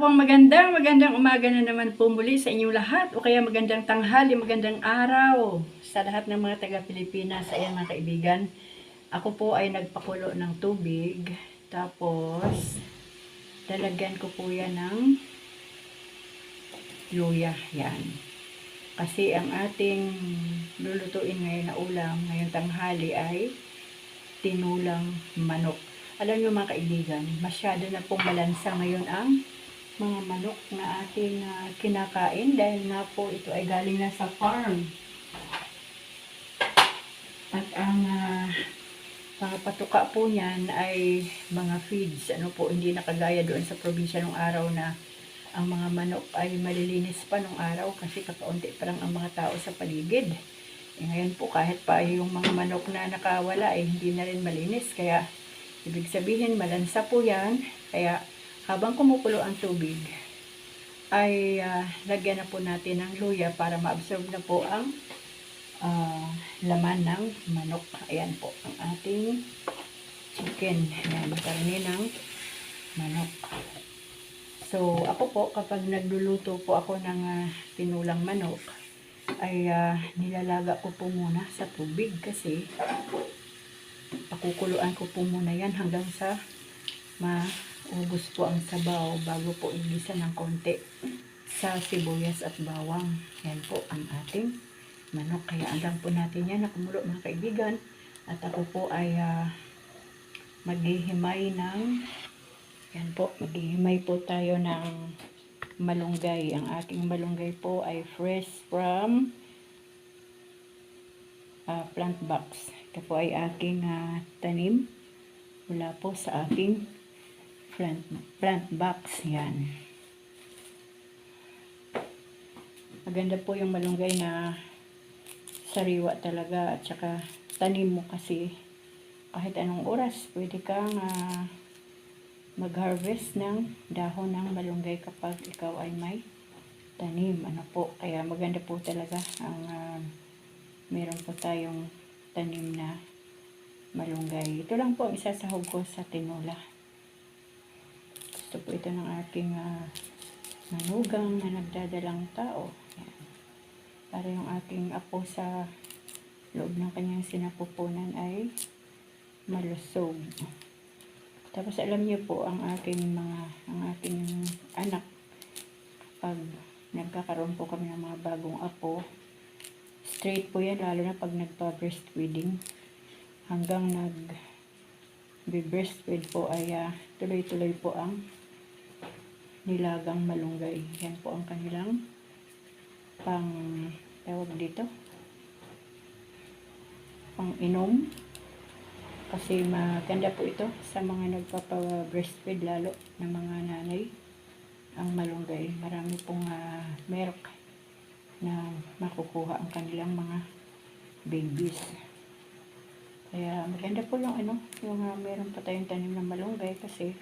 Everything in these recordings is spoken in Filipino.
pong magandang umaga na naman po muli sa inyong lahat o kaya magandang tanghali, magandang araw sa lahat ng mga taga-Pilipinas. Ayan mga kaibigan, ako po ay nagpakulo ng tubig, tapos lalagyan ko po yan ng luya. Yan. Kasi ang ating lulutuin ngayon na ulam, ngayong tanghali ay tinulang manok. Alam nyo mga kaibigan, masyado na pong balansa ngayon ang mga manok na ating kinakain dahil nga po ito ay galing na sa farm. At ang mga patuka po niyan ay mga feeds. Ano po, hindi nakagaya doon sa probinsya nung araw na ang mga manok ay malilinis pa nung araw kasi kakaunti pa lang ang mga tao sa paligid. Ngayon po kahit pa yung mga manok na nakawala hindi na rin malinis. Kaya ibig sabihin malansa po yan. Kaya habang kumukulo ang tubig ay lagyan na po natin ng luya para ma-absorb na po ang laman ng manok. Ayan po ang ating chicken. Ayan, karne ng manok. So ako po kapag nagluluto po ako ng tinulang manok ay nilalaga ko po muna sa tubig kasi pakukuluan ko po muna yan hanggang sa maubos po ang sabaw bago po igisa ng konti sa sibuyas at bawang. Yan po ang ating manok. Kaya hanggang po natin yan nakumulo mga kaibigan. At ako po ay maghihimay ng yan po, maghihimay po tayo ng malunggay. Ang aking malunggay po ay fresh from plant box. Ito po ay aking tanim mula po sa aking plant box. Yan. Maganda po yung malunggay na sariwa talaga at saka tanim mo kasi kahit anong oras pwede kang mag-harvest ng dahon ng malunggay kapag ikaw ay may tanim. Ano po, kaya maganda po talaga ang meron po tayong tanim na malunggay. Ito lang po ang isasahog ko sa tinola. Gusto po ito ng aking manugang na nagdadalang tao. Yan. Para yung aking apo sa loob ng kanyang sinapupunan ay malusog. Tapos alam niyo po ang aking anak pag nagkakaroon po kami ng mga bagong apo, straight po yan lalo na pag nagpa-breastfeeding. Hanggang nag-breastfeed po ay tuloy-tuloy po ang nilagang malunggay. Yan po ang kanilang tawag dito, pang inom. Kasi maganda po ito sa mga nagpapa-breastfeed lalo ng mga nanay. Ang malunggay, marami pong milk na makukuha ang kanilang mga babies. Kaya maganda po yung yung meron pa tayong tanim ng malunggay kasi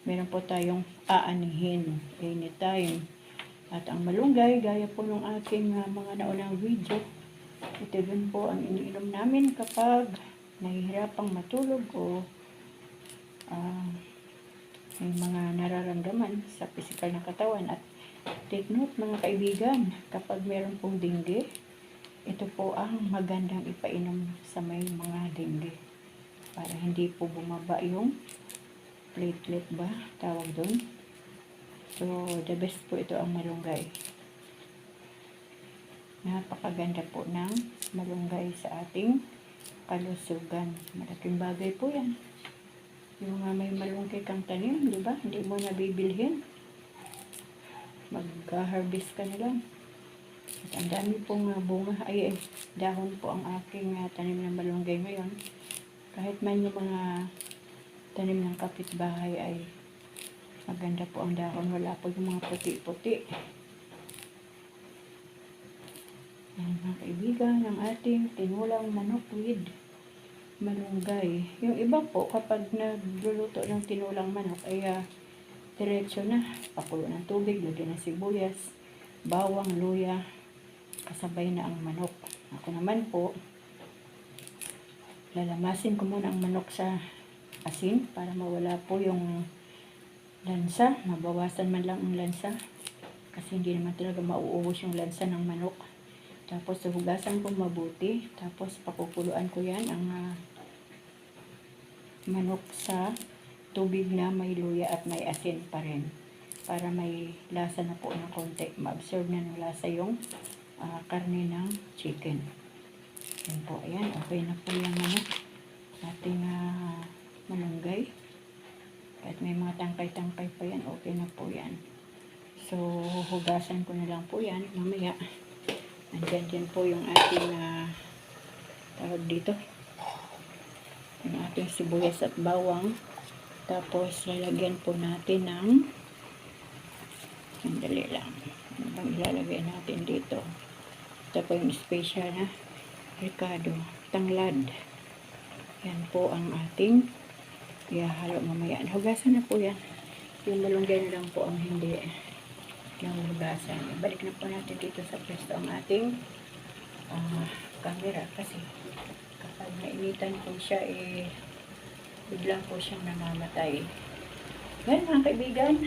meron po tayong aanihin anytime. At ang malunggay, gaya po ng aking mga naunang video, ito din po ang iniinom namin kapag nahihirapang matulog o may mga nararamdaman sa physical na katawan. At take note mga kaibigan, kapag meron pong dengue, ito po ang magandang ipainom sa may mga dengue para hindi po bumaba yung platelet ba tawag doon. So the best po ito ang malunggay. Napakaganda po ng malunggay sa ating kalusugan. Malaking bagay po yan. Yung may malunggay kang tanim, di ba? Hindi mo nabibilhin. Mag-harvest ka na lang. At ang dami pong bunga, dahon po ang aking tanim ng malunggay ngayon. Kahit man yung mga tanim ng kapitbahay ay maganda po ang dahon. Wala po yung mga puti-puti. Yan mga kaibigan, ang ating tinulang manok with malunggay. Yung iba po, kapag nagluluto ng tinulang manok, ay diretso na. Pakulo ng tubig, lagyan ng sibuyas, bawang, luya, kasabay na ang manok. Ako naman po, lalamasin ko muna ang manok sa asin para mawala po yung lansa, mabawasan man lang ang lansa. Kasi hindi naman talaga mauubos yung lansa ng manok. Tapos hugasan ko mabuti. Tapos pakukuluan ko yan ang manok sa tubig na may luya at may asin pa rin. Para may lasa na po ng konti. Ma-absorb na ng lasa yung karne ng chicken. Yan po. Ayan. Okay na po yung ating malunggay. Kahit may mga tangkay-tangkay pa yan, okay na po yan. So, hugasan ko na lang po yan. Mamaya, andyan po yung ating tawag dito. Yung ating sibuyas at bawang. Tapos, lalagyan po natin ng sandali lang. Ano bang ilalagay natin dito? Ito po yung special na ricado, tanglad. Yan po ang ating ihahalo mamaya. Hugasan na po yan. Yung malunggay na lang po ang hindi yung hugasan. Balik na po natin dito sa pwesto ang ating camera kasi kapag nainitan po siya biglang po siyang namamatay. Yan mga kaibigan.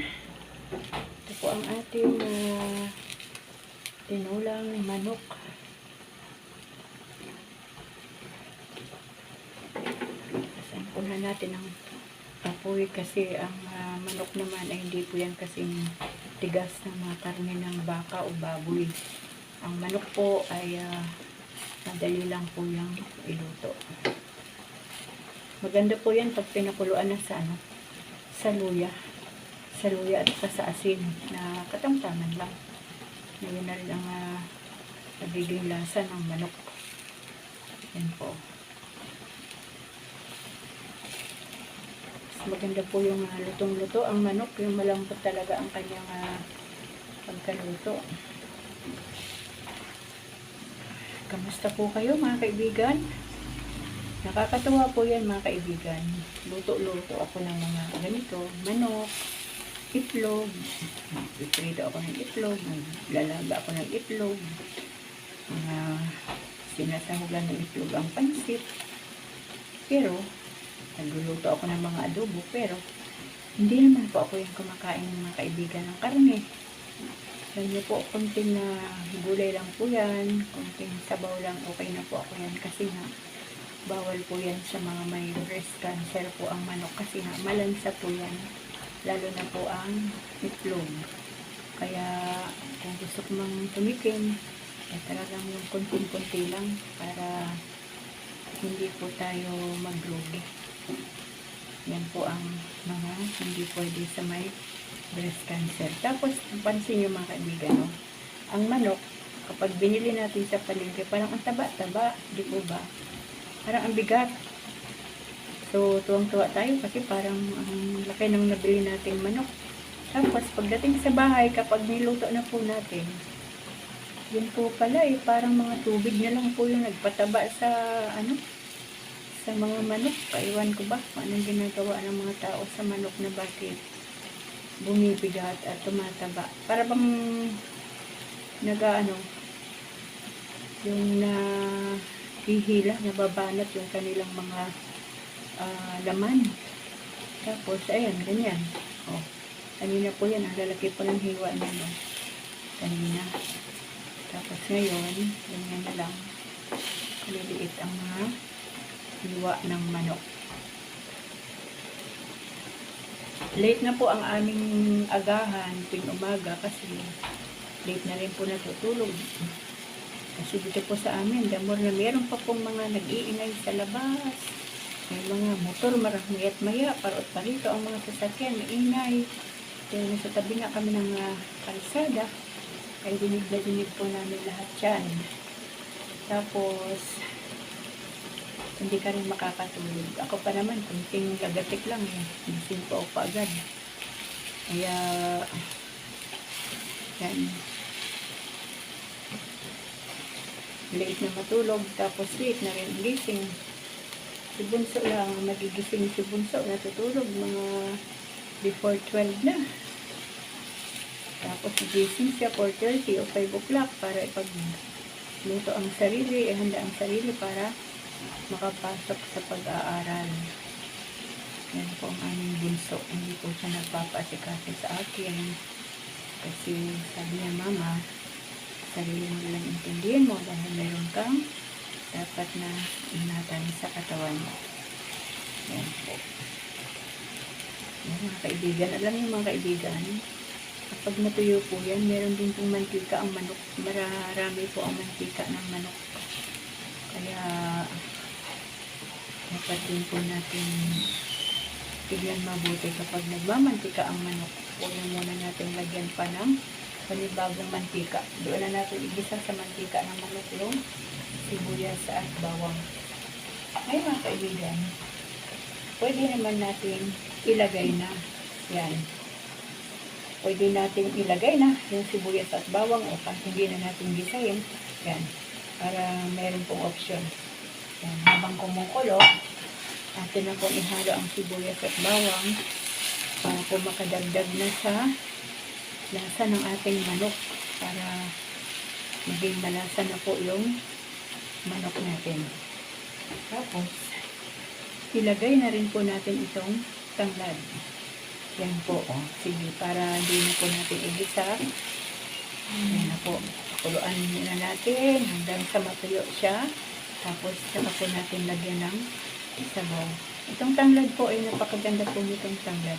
Ito po ang ating tinulang manok. Punan natin ang apoy kasi ang manok naman ay hindi po yan kasing tigas ng mga karne ng baka o baboy. Ang manok po ay madali lang po yung iluto. Maganda po yan pag pinakuluan na sa luya. Sa luya at sa asin na katamtaman lang. Na yun na rin ang nagiging lasa ng manok. Yan po. Maganda po yung lutong-luto ang manok, yung malambot talaga ang kanyang pagkaluto. Kamusta po kayo mga kaibigan? Nakakatuwa po yan mga kaibigan. Luto-luto ako ng mga ganito, manok, itlog, iprito ako ng itlog, lalaga ako ng itlog, mga sinasahugan ng itlog ang pansit. Pero nagluluto ako ng mga adobo, pero hindi naman po ako yung kumakain ng mga kaibigan ng karne. Kaya po, konting gulay lang po yan, konting sabaw lang, okay na po ako yan. Kasi bawal po yan sa mga may breast cancer po ang manok. Kasi malansa po yan, lalo na po ang itlog. Kaya kung gusto ko mang tumikim, talagang yung konting-konti lang para hindi po tayo maglugi. Yan po ang mga hindi pwede sa may breast cancer. Tapos, pansin nyo mga kaibigan, no? Ang manok, kapag binili natin sa palengke, parang ang taba-taba, di po ba? Parang ang bigat. So, tuwang-tuwa tayo kasi parang ang laki ng nabili nating manok. Tapos, pagdating sa bahay, kapag niluto na po natin, yun po pala parang mga tubig na lang po yung nagpataba sa sa mga manok. Paiwan ko ba kung anong ginagawa ng mga tao sa manok na bakit bumibigat at tumataba. Para bang yung hihila, nababanat yung kanilang mga laman. Tapos, ayan, ganyan. Oh, kanina po yan, ang lalaki po ng hiwa niya. Kanina. Tapos ngayon, ganyan na lang. Kaliliit ang mga hiwa ng manok. Late na po ang aming agahan tuwing umaga kasi late na rin po natutulog. Kasi dito po sa amin, damor na meron pa pong mga nag-iingay sa labas. May mga motor marami at maya, parot pa rito ang mga sasakyan, maingay. Kaya nasa tabi nga kami ng kalsada, ay dinig na dinig po namin lahat yan. Tapos, hindi ka rin makakatulog. Ako pa naman, kunting lagatik lang gising po ako agad. Kaya, yan. Late na matulog, tapos late na rin gising. Si Bunso lang, nagigising si Bunso, natutulog mga before 12 na. Tapos gising siya 4:30 o 5 o'clock para ipagluto ang sarili, handa ang sarili para makapasok sa pag-aaral. Yan po ang aming bunso. Hindi po siya nagpapasikasi sa akin. Kasi sabi niya, Mama, sarili mo lang intindihin mo dahil meron kang dapat na ingatan sa katawan mo. Yan po. Yan, mga kaibigan. Alam niyo mga kaibigan, kapag natuyo po yan, meron din pong mantika ang manok. Marami po ang mantika ng manok. Kaya, dapat din po natin tignan mabuti kapag nagmamantika ang manok. Huwag na muna natin lagyan pa ng panibagong mantika. Doon na natin igisa sa mantika ng manok yung sibuyas at bawang. Ay mga kaibigan, pwede naman natin ilagay na yan. Pwede natin ilagay na yung sibuyas at bawang o pag hindi na natin gisahin. Yan. Para meron pong option. Yan. Habang kumukulo, atin na pong ihalo ang sibuyas at bawang para po makadagdag na sa lasa ng ating manok para maging malasa na po yung manok natin. Tapos, ilagay na rin po natin itong tanglad. Yan po, oh. Sige, para hindi na po natin igisa. Yan na po. Kuluan na natin hanggang sa matuyo siya. Tapos, saka po natin lagyan ng sabaw. Itong tanglad po ay napakaganda po nitong tanglad.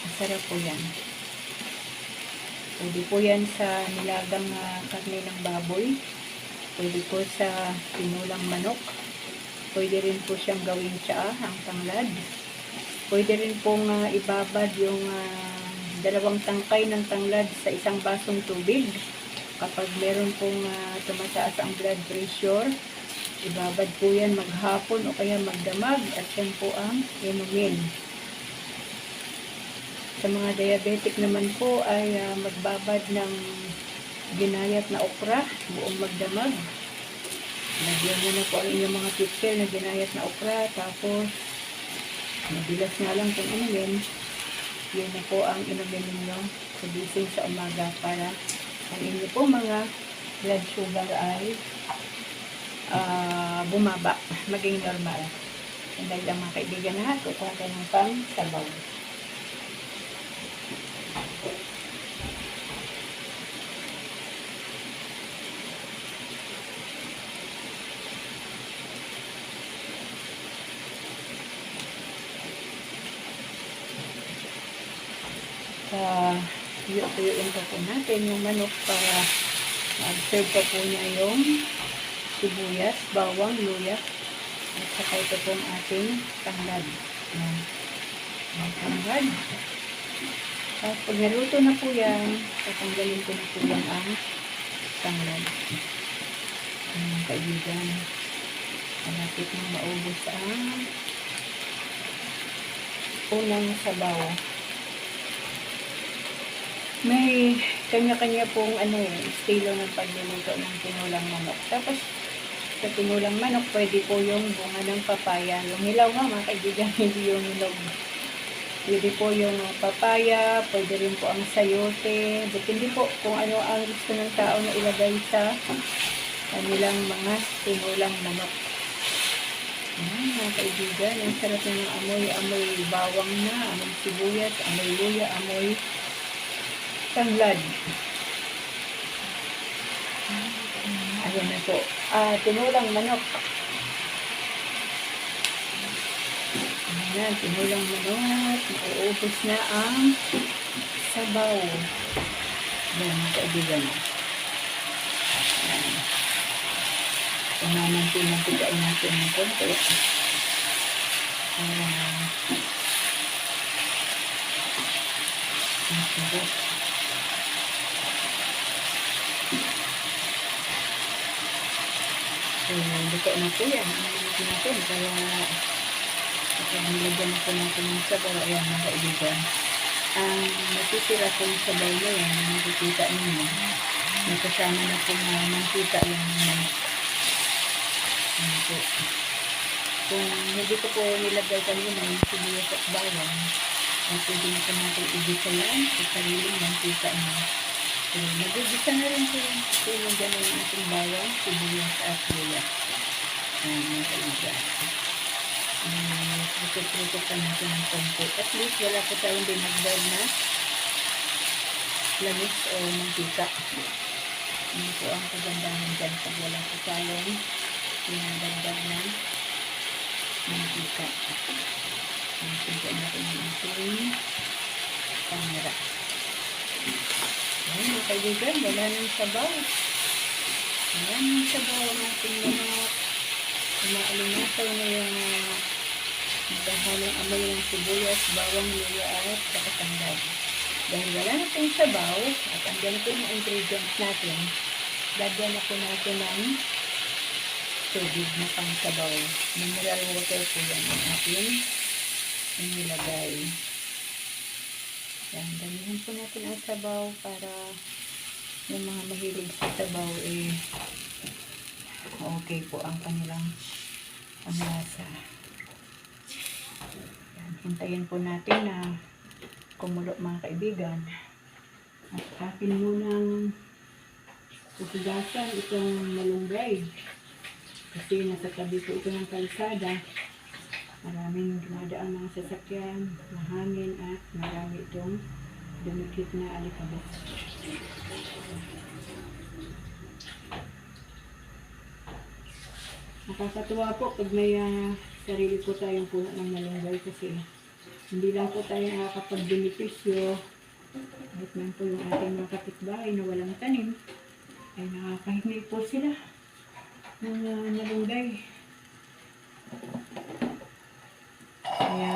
Masarap po yan. Pwede po yan sa nilagang karne ng baboy. Pwede po sa tinulang manok. Pwede rin po siyang gawing tsaa, ang tanglad. Pwede rin pong ibabad yung 2 tangkay ng tanglad sa isang basong tubig. Kapag meron pong tumataas ang blood pressure, ibabad po yan maghapon o kaya magdamag at yan po ang inumin. Sa mga diabetic naman po ay magbabad ng ginayat na okra, buong magdamag. Lagyan nyo na po ang inyong mga pitcher na ginayat na okra, tapos mabilis nga lang kung inumin. Yun na po ang inumin ninyo sa gising sa umaga para ang inyo po mga blood sugar ay bumaba, maging normal. Dahil lang mga kaibigan na kukuha tayo ng pang sabaw. Tuyo-tuyuin pa po natin yung manok para ma-absorb pa po niya yung sibuyas, bawang, luya at saka ito pong ating tanglad. Ang tanglad. Tapos pag naluto na po yan, tatanggalin ko na po yan ang tanglad. Mga kaibigan, malapit na maubos ang unang sabaw. May kanya-kanya pong estilo ng pagluluto ng tinulang manok. Tapos, sa tinulang manok, pwede po yung bunga ng papaya. Yung hilaw nga, mga kaibigan, hindi yung hilaw. Pwede po yung papaya, pwede rin po ang sayote. Depende po kung ano ang gusto ng tao na ilagay sa kanilang mga tinulang manok. Mga kaibigan, ang sarap ng amoy. Amoy bawang na, amoy sibuyas, amoy luya, amoy tanglad. Ayan na po. Tinulang manok. Ayan, tinulang manok. Nauubos na ang sabaw. Ayan, kaibigan. Ayan. Umamantin-mantigain natin ng konti. Ang sarap. So, luto na po yan. Ang natin. Kaya, kapag nilagyan na po natin ng sabaw, ayan mga kaibigan. Ang natitira po yung sabaw na yan, nakikita ninyo. Nakasama na po na mantika yung manok. Ayan po. Kung hindi ko po nilagay kanina yung sibuyas at bawang, ay pwede na po natin igisa yan sa sariling mantika niya. So, nagigisa na rin po yung tulong dyan yung ating bawang, sibuyas at luya. Ayan mga kaibigan. Prito-prito pa natin ng konti. At least wala po tayong dinagdag na lamis o mantika. Ano po ang kagandahan dyan pag wala po tayong dinagdag na mantika. Tingnan natin ang ating camera. Ayan mga kaibigan, wala nang sabaw. Ayan yung sabaw ang ating manok. Umaalinasaw na yung naghahalong amoy ng sibuyas, bawang, luya at kakatanggal. Dahil wala na pong sabaw at andyan na po yung ingredients natin, lagyan na po natin ng tubig na pang sabaw. Mineral water po yan ang ating inilagay. Yan, damihan po natin ang sabaw para yung mga mahilig sa sabaw okay po ang kanilang lasa. Yan, hintayin po natin na kumulo mga kaibigan. At akin munang susugasan itong malunggay. Kasi nasa tabi po ito ng kalsada. Maraming dumadaan mga sasakyan, mahangin at marami itong dumikit na alikabok. Nakakatuwa po pag may sarili po tayong puno ng malunggay kasi hindi lang po tayo nakakapag-benepisyo. Kahit man po yung ating mga kapitbahay na walang tanim, ay nakakahingi po sila ng malunggay. Kaya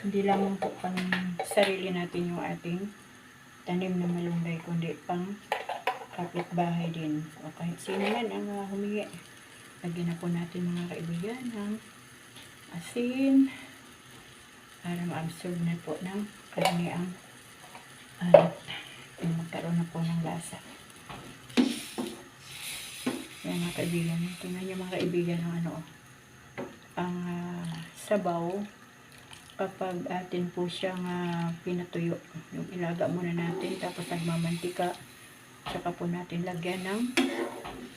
hindi lamang po pang sarili natin yung ating tanim na malunggay, kundi pang kapitbahay din. O kahit sino man ang humingi. Lagyan na po natin mga kaibigan ng asin para ma-absorb na po ng karne ang alat. Magkaroon na po ng lasa. Yan mga kaibigan. Tingnan niyo mga kaibigan ng ang sabaw kapag atin po siyang pinatuyo. Yung ilaga muna natin tapos nagmamantika. Saka po natin lagyan ng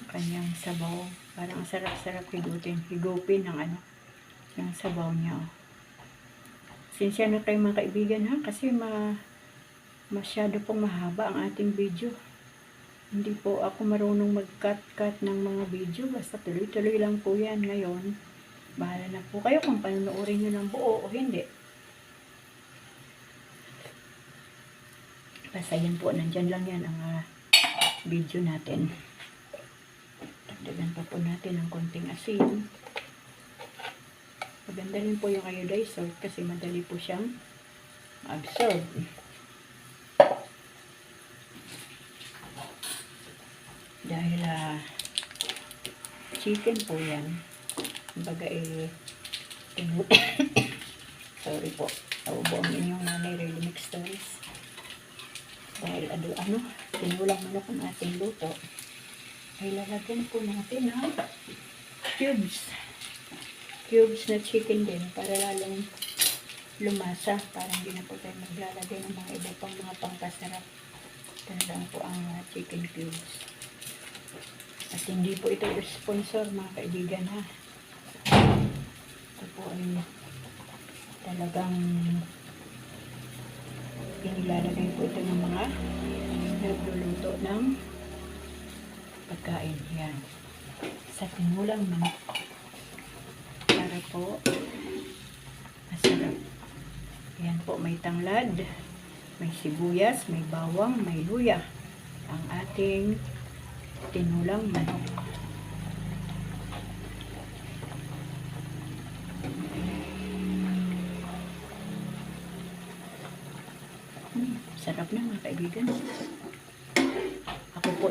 kanyang sabaw. Parang sarap-sarap higupin ng yung sabaw niya. Sinsya na kayo mga kaibigan kasi masyado pong mahaba ang ating video. Hindi po ako marunong mag-cut ng mga video. Basta tuloy-tuloy lang po yan ngayon. Bahala na po kayo kung panonoorin nyo ng buo o hindi. Basta yan po, nandyan lang yan ang video natin. Dagdagan pa po natin ng konting asin. Maganda rin po yung iodized salt kasi madali po siyang absorb. Dahil chicken po yan. Kumbaga sorry po. Naubo ang inyong nanay really mixed stories. Dahil tinulang manok ang ating luto. Ay lalagyan po natin ng cubes na chicken din para lalong lumasa. Para hindi na po tayo maglalagay ng mga iba pang mga pangkasarap. Talagang po ang chicken cubes. At hindi po ito sponsor mga kaibigan Ito po ay talagang inilalagay po ito ng mga nagluluto ng pagkain. Yan. Sa tinulang manok. Para po masarap. Yan po, may tanglad, may sibuyas, may bawang, may luya. Ang ating tinulang manok. Sarap na mga kaibigan. Ako po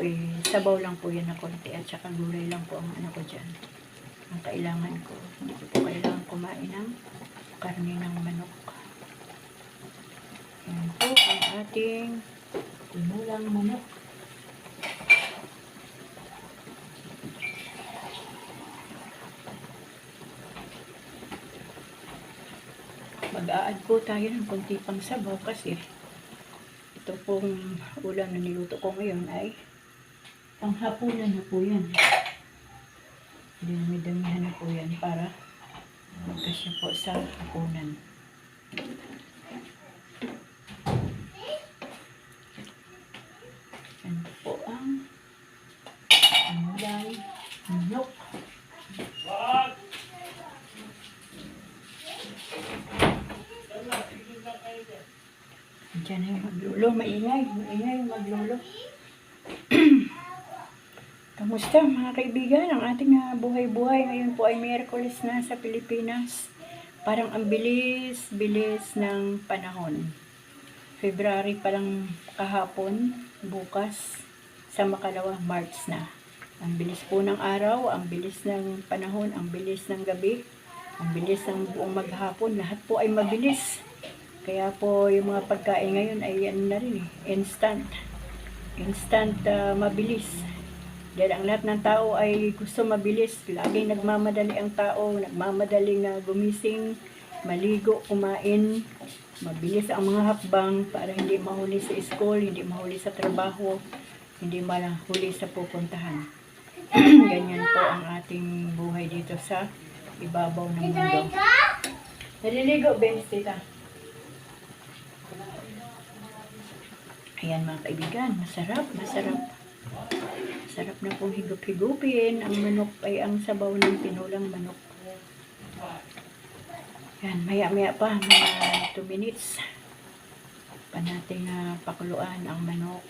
sabaw lang po yan na konti at saka gulay lang po ang ko dyan. Ang kailangan ko. Hindi ko po kailangan kumain ng karne ng manok. Yan po ang ating tinulang manok. Mag-a-add po tayo ng konti pang sabaw kasi ito pong ulam na niluto ko ngayon ay panghapunan na po yan. Dinami-damihan na po yan para magkasya po sa hapunan. Yan po ang gulay, manok. Diyan na yung maglulo. Maingay yung maglulo. Kamusta mga kaibigan? Ang ating buhay-buhay ngayon po ay Miyerkules na sa Pilipinas. Parang ang bilis ng panahon. February pa lang kahapon, bukas sa makalawa, March na. Ang bilis po ng araw, ang bilis ng panahon, ang bilis ng gabi, ang bilis ng buong maghapon. Lahat po ay mabilis. Kaya po yung mga pagkain ngayon ay ano na rin, instant. Mabilis. Dahil ang lahat ng tao ay gusto mabilis. Laging nagmamadali ang tao, nagmamadaling gumising, maligo, kumain. Mabilis ang mga hakbang para hindi mahuli sa school, hindi mahuli sa trabaho, hindi mahuli sa pupuntahan. Ganyan po ang ating buhay dito sa ibabaw ng mundo. Naliligo, Benz, tita. Ayan mga kaibigan, masarap. Sarap na pong higup-higupin. Ang manok ay ang sabaw ng tinulang manok. Yan, maya-maya pa, mga 2 minutes. Pa natin pakuluan ang manok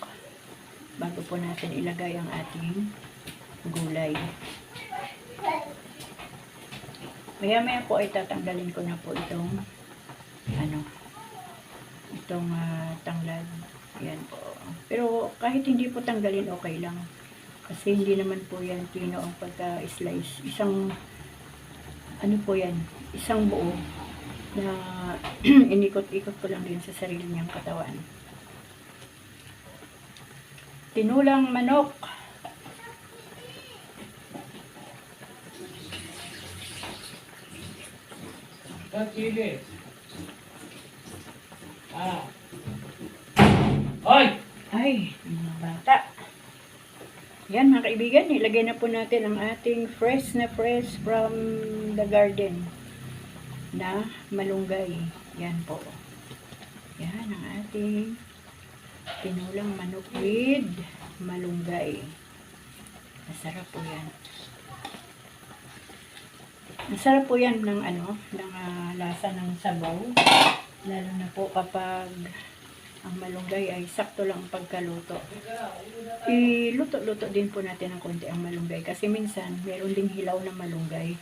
bago po natin ilagay ang ating gulay. Maya-maya po ay tatanggalin ko na po itong tanglad. Yan po. Pero kahit hindi po tanggalin, okay lang. Kasi hindi naman po yan pino ang pagka-slice. Isang buo na inikot-ikot ko lang din sa sarili niyang katawan. Tinulang manok. Chile. Hoy! Ay, mga bata. Yan mga kaibigan, ilagay na po natin ang ating fresh from the garden na malunggay. Yan po. Yan ang ating tinulang manok with malunggay. Masarap po yan. Masarap po yan ng lasa ng sabaw. Lalo na po kapag ang malunggay ay sakto lang ang pagkaluto. Iluto-luto din po natin ng konti ang malunggay. Kasi minsan, meron ding hilaw na malunggay.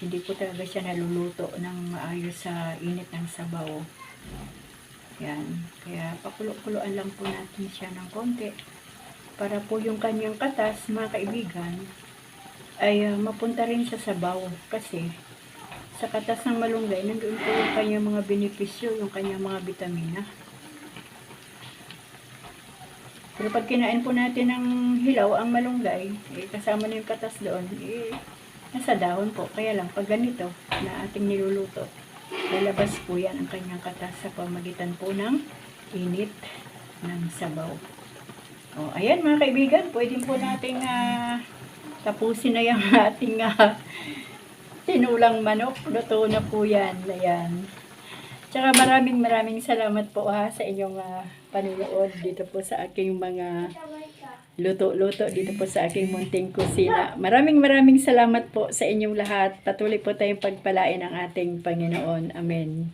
Hindi po talaga siya naluluto ng maayos sa init ng sabaw. Yan. Kaya pakulo-kuloan lang po natin siya ng konti. Para po yung kanyang katas, mga kaibigan, ay mapunta rin sa sabaw. Kasi sa katas ng malunggay, nandoon po yung kanyang mga benepisyo, yung kanyang mga vitamina. Pero pag kinain po natin ng hilaw, ang malunggay, kasama na yung katas doon, nasa dahon po. Kaya lang, pag ganito na ating niluluto, lalabas po yan ang kanyang katas sa pamagitan po ng init ng sabaw. O, ayan mga kaibigan, pwede po nating tapusin na yung ating tinulang manok. Luto na po yan. Ayan. Tsaka maraming salamat po sa inyong panunood dito po sa aking mga luto-luto dito po sa aking munting kusina. Maraming salamat po sa inyong lahat. Patuloy po tayong pagpalain ng ating Panginoon. Amen.